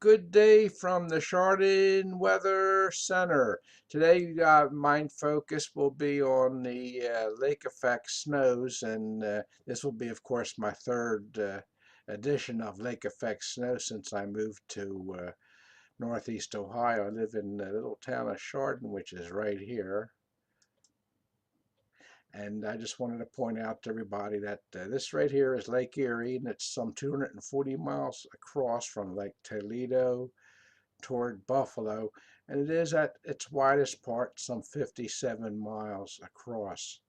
Good day from the Chardon Weather Center. Today, my focus will be on the lake effect snows, and this will be, of course, my third edition of lake effect snow since I moved to Northeast Ohio. I live in the little town of Chardon, which is right here. And I just wanted to point out to everybody that this right here is Lake Erie, and it's some 240 miles across from Lake Toledo toward Buffalo, and it is at its widest part, some 57 miles across.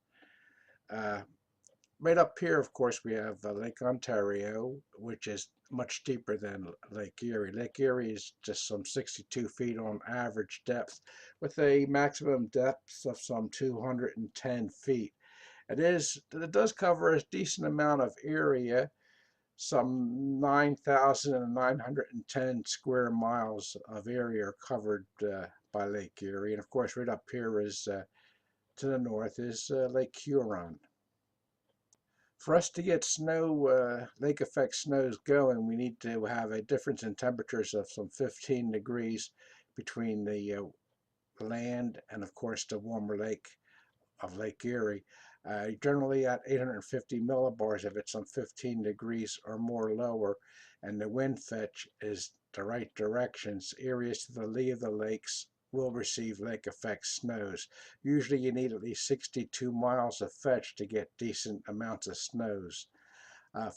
Uh, right up here, of course, we have Lake Ontario, which is much deeper than Lake Erie. Lake Erie is just some 62 feet on average depth, with a maximum depth of some 210 feet. It does cover a decent amount of area, some 9,910 square miles of area are covered by Lake Erie. And of course, right up here is to the north is Lake Huron. For us to get snow, lake effect snows going, we need to have a difference in temperatures of some 15 degrees between the land and, of course, the warmer lake of Lake Erie. Generally at 850 millibars if it's some 15 degrees or more lower, and the wind fetch is the right directions. Areas to the lee of the lakes will receive lake effect snows. Usually you need at least 62 miles of fetch to get decent amounts of snows.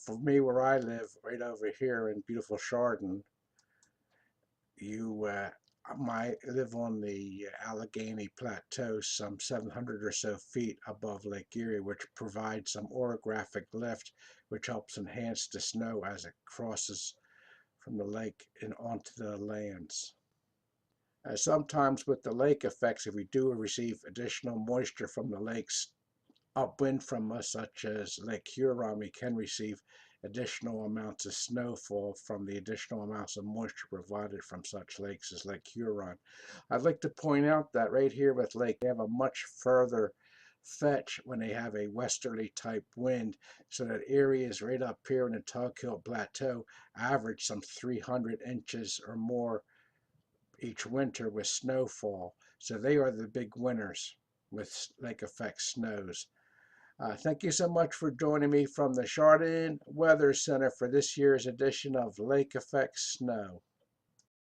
For me, where I live, right over here in beautiful Chardon, you live on the Allegheny Plateau, some 700 or so feet above Lake Erie, which provides some orographic lift, which helps enhance the snow as it crosses from the lake and onto the lands. Sometimes with the lake effects, if we do receive additional moisture from the lakes upwind from us, such as Lake Huron, we can receive additional amounts of snowfall from the additional amounts of moisture provided from such lakes as Lake Huron. I'd like to point out that right here with Lake, they have a much further fetch when they have a westerly type wind, so that areas right up here in the Tug Hill Plateau average some 300 inches or more each winter with snowfall. So they are the big winners with lake effect snows. Thank you so much for joining me from the Chardon Weather Center for this year's edition of Lake Effect Snow.